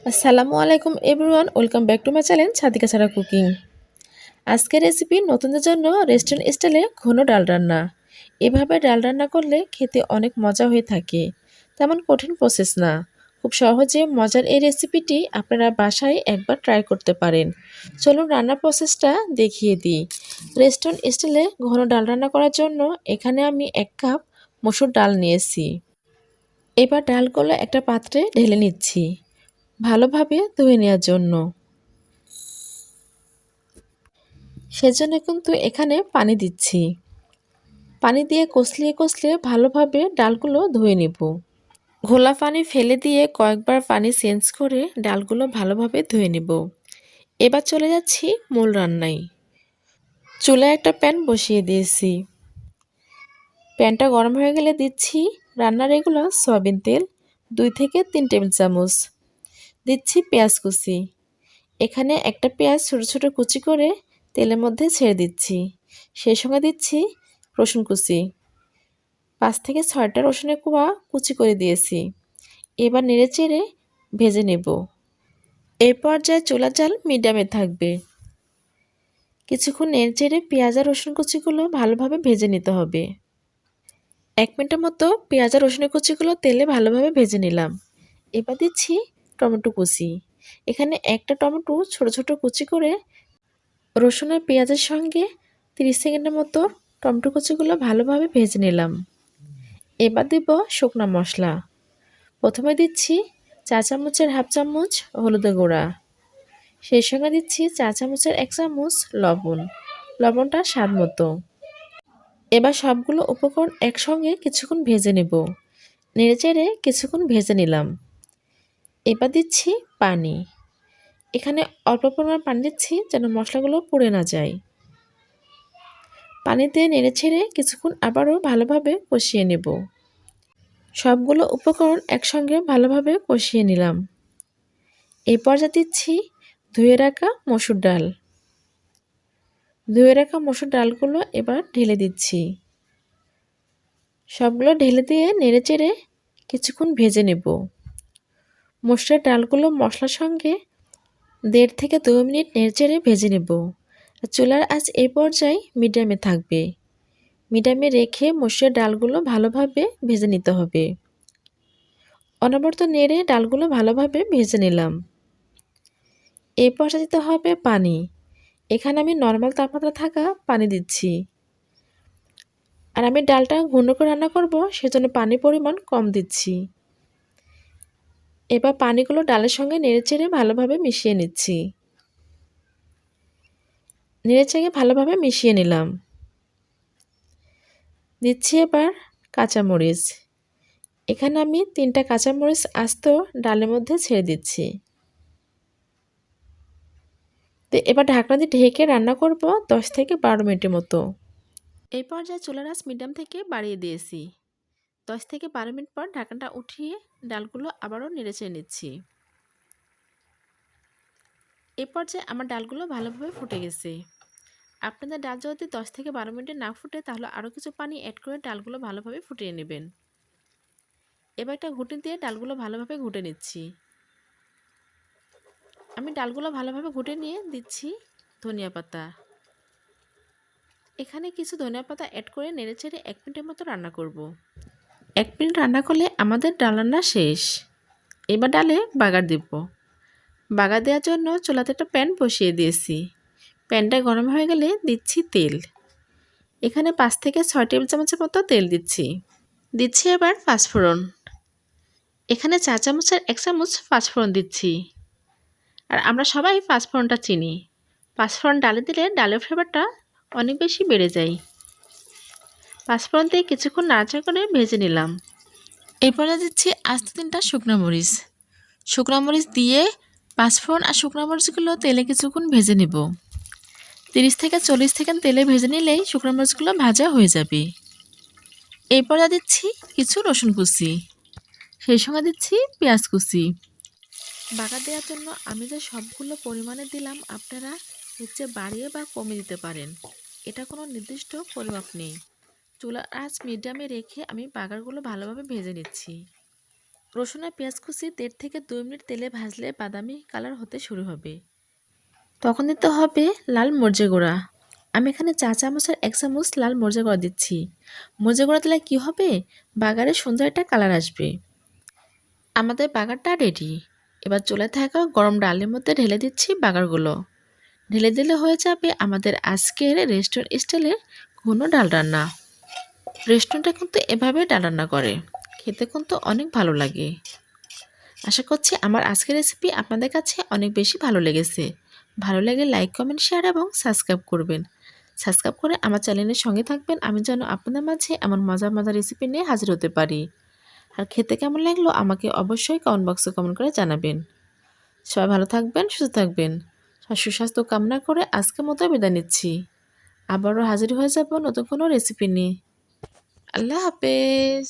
আসসালামু আলাইকুম everyone, welcome back to my channel ছাতিকা ছাড়া কুকিং। আজকের রেসিপি নতুনদের জন্য রেস্টুরেন্ট স্টাইলে ঘন ডাল রান্না। এভাবে ডাল রান্না করলে খেতে অনেক মজা হয়ে থাকে, তেমন কঠিন প্রসেস না। খুব সহজে মজার এই রেসিপিটি আপনারা বাসায় একবার ট্রাই করতে পারেন। চলুন রান্নার প্রসেসটা দেখিয়ে দিই। রেস্টুরেন্ট স্টাইলে ঘন ডাল রান্না করার জন্য এখানে আমি 1 কাপ মসুর ডাল নিয়েছি। এবার ডালগুলো একটা পাত্রে ঢেলে নিচ্ছি ভালোভাবে ধুয়ে নেওয়ার জন্য। সেজন্য কিন্তু এখানে পানি দিচ্ছি। পানি দিয়ে কষলিয়ে কষলিয়ে ভালোভাবে ডালগুলো ধুয়ে নেব। ঘোলা পানি ফেলে দিয়ে কয়েকবার পানি চেঞ্জ করে ডালগুলো ভালোভাবে ধুয়ে নেব। এবার চলে যাচ্ছি মূল রান্নায়। চুলায় একটা প্যান বসিয়ে দিয়েছি। প্যানটা গরম হয়ে গেলে দিচ্ছি রান্নার রেগুলার সয়াবিন তেল 2 থেকে 3 টেবিল চামচ। দিচ্ছি পেঁয়াজ কুচি। এখানে একটা পেঁয়াজ ছোট ছোট কুচি করে তেলের মধ্যে ছেড়ে দিচ্ছি। সেই সঙ্গে দিচ্ছি রসুন কুচি। 5 থেকে 6টা রসুনের কোয়া কুচি করে দিয়েছি। এবার নেড়েচেড়ে ভেজে নেব। এই পর্যায়ে চুলার জাল মিডিয়ামে থাকবে। কিছুক্ষণ নেড়েচেড়ে পেঁয়াজ আর রসুন কুচিগুলো ভালোভাবে ভেজে নিতে হবে। 1 মিনিটের মতো পেঁয়াজ আর রসুনের কুচিগুলো তেলে ভালোভাবে ভেজে নিলাম। এবার দিচ্ছি টমেটো কুচি। এখানে একটা টমেটো ছোট ছোট কুচি করে রসুন আর পেঁয়াজের সঙ্গে 30 সেকেন্ডের মতো টমেটো কুচিগুলো ভালোভাবে ভেজে নিলাম। এবার দেব শুকনো মশলা। প্রথমে দিচ্ছি চা চামচের হাফ চামচ হলুদের গুঁড়া। সেই সঙ্গে দিচ্ছি চা চামচের 1 চামচ লবণ। লবণটা স্বাদ মতো। এবার সবগুলো উপকরণ একসঙ্গে কিছুক্ষণ ভেজে নেব। নেড়েচেড়ে কিছুক্ষণ ভেজে নিলাম। এবার দিচ্ছি পানি। এখানে অল্প পরিমাণ পানি দিচ্ছি যেন মশলাগুলো পুড়ে না যায়। পানি দিয়ে নেড়েচেড়ে কিছুক্ষণ আবারও ভালোভাবে কষিয়ে নেব। সবগুলো উপকরণ একসঙ্গে ভালোভাবে কষিয়ে নিলাম। এই পর্যায়ে দিচ্ছি ধুয়ে রাখা মসুর ডাল। ধুয়ে রাখা মসুর ডালগুলো এবার ঢেলে দিচ্ছি। সবগুলো ঢেলে দিয়ে নেড়েচেড়ে কিছুক্ষণ ভেজে নেব। মসুরের ডালগুলো মশলার সঙ্গে 1.5 থেকে 2 মিনিট নেড়েচেড়ে ভেজে নেব। চুলার আঁচ এই পর্যায়ে মিডিয়ামে থাকবে। মিডিয়ামে রেখে মসুরের ডালগুলো ভালোভাবে ভেজে নিতে হবে। অনবরত নেড়ে ডালগুলো ভালোভাবে ভেজে নিলাম। এই পর্যায়ে দিতে হবে পানি। এখানে আমি নর্মাল তাপমাত্রা থাকা পানি দিচ্ছি। আর আমি ডালটা ঘন করে রান্না করব, সেজন্য পানির পরিমাণ কম দিচ্ছি। এবার পানিগুলো ডালের সঙ্গে নেড়েচেড়ে ভালোভাবে মিশিয়ে নিচ্ছি। নেড়েচেড়ে ভালোভাবে মিশিয়ে নিলাম। দিচ্ছি এবার কাঁচামরিচ। এখানে আমি 3টা কাঁচামরিচ আস্ত ডালের মধ্যে ছেড়ে দিচ্ছি। তো এবার ঢাকনা দিয়ে ঢেকে রান্না করব 10 থেকে 12 মিনিটের মতো। এই পর্যায়ে চুলার আঁচ মিডিয়াম থেকে বাড়িয়ে দিয়েছি। 10 থেকে 12 মিনিট পর ঢাকনাটা উঠিয়ে ডালগুলো আবারও নেড়েচেড়ে নিচ্ছি। এই পর্যায়ে আমার ডালগুলো ভালোভাবে ফুটে গেছে। আপনাদের ডাল যদি 10 থেকে 12 মিনিটে না ফুটে তাহলে আরও কিছু পানি অ্যাড করে ডালগুলো ভালোভাবে ফুটিয়ে নেবেন। এবার একটা ঘুঁটি দিয়ে ডালগুলো ভালোভাবে ঘুটে নিচ্ছি। আমি ডালগুলো ভালোভাবে ঘুটে নিয়ে দিচ্ছি ধনিয়া পাতা। এখানে কিছু ধনিয়া পাতা অ্যাড করে নেড়েচেড়ে 1 মিনিটের মতো রান্না করব। 1 মিনিট রান্না করলে আমাদের ডাল রান্না শেষ। এবার ডালে বাগার দেব। বাগার দেওয়ার জন্য চুলাতে একটা প্যান বসিয়ে দিয়েছি। প্যানটা গরম হয়ে গেলে দিচ্ছি তেল। এখানে 5 থেকে 6 টেবিল চামচের মতো তেল দিচ্ছি। দিচ্ছি এবার পাঁচফোড়ন। এখানে চা চামচের 1 চামচ পাঁচফোড়ন দিচ্ছি। আর আমরা সবাই পাঁচফোড়নটা চিনি। পাঁচফোড়ন ডালে দিলে ডালের ফ্লেভারটা অনেক বেশি বেড়ে যায়। পাঁচফোড়ন দিয়ে কিছুক্ষণ নাড়াচাড়া করে ভেজে নিলাম। এরপরে দিচ্ছি আস্ত 3টা শুকনো মরিচ। শুকনো মরিচ দিয়ে পাঁচফোড়ন আর শুকনো মরিচগুলো তেলে কিছুক্ষণ ভেজে নেব। 30 থেকে 40 সেকেন্ড তেলে ভেজে নিলেই শুকনো মরিচগুলো ভাজা হয়ে যাবে। এরপরে দিচ্ছি কিছু রসুন কুচি। সেই সঙ্গে দিচ্ছি পেঁয়াজ কুচি। বাগার দেওয়ার জন্য আমি যে সবগুলো পরিমাণে দিলাম আপনারা হচ্ছে বাড়িয়ে বা কমে দিতে পারেন। এটা কোনো নির্দিষ্ট পরিমাপ নেই। চুলার আঁচ মিডিয়ামে রেখে আমি বাগারগুলো ভালোভাবে ভেজে নিচ্ছি। রসুন আর পেঁয়াজ কুচি 1.5 থেকে 2 মিনিট তেলে ভাজলে বাদামি কালার হতে শুরু হবে। তখন দিতে হবে লাল মরিচের গুঁড়া। আমি এখানে 4 চামচের 1 চামচ লাল মরিচের গুঁড়া দিচ্ছি। মরিচের গুঁড়া দিলে কী হবে, বাগারে সুন্দর একটা কালার আসবে। আমাদের বাগারটা রেডি। এবার চুলায় থাকা গরম ডালের মধ্যে ঢেলে দিচ্ছি বাগারগুলো। ঢেলে দিলে হয়ে যাবে আমাদের আজকের রেস্টুরেন্ট স্টাইলের ঘন ডাল রান্না। রেস্টুরেন্টে কিন্তু এভাবে ডাল রান্না করে, খেতে কিন্তু অনেক ভালো লাগে। আশা করছি আমার আজকের রেসিপি আপনাদের কাছে অনেক বেশি ভালো লেগেছে। ভালো লাগলে লাইক, কমেন্ট, শেয়ার এবং সাবস্ক্রাইব করবেন। সাবস্ক্রাইব করে আমার চ্যানেলের সঙ্গে থাকবেন, আমি যেন আপনাদের মাঝে এমন মজার মজার রেসিপি নিয়ে হাজির হতে পারি। আর খেতে কেমন লাগলো আমাকে অবশ্যই কমেন্ট বক্সে কমেন্ট করে জানাবেন। সবাই ভালো থাকবেন, সুস্থ থাকবেন। সুস্বাস্থ্য কামনা করে আজকের মতো বিদায় নিচ্ছি। আবারও হাজির হয়ে যাব নতুন কোনো রেসিপি নিয়ে। আল্লাহ হাফেজ।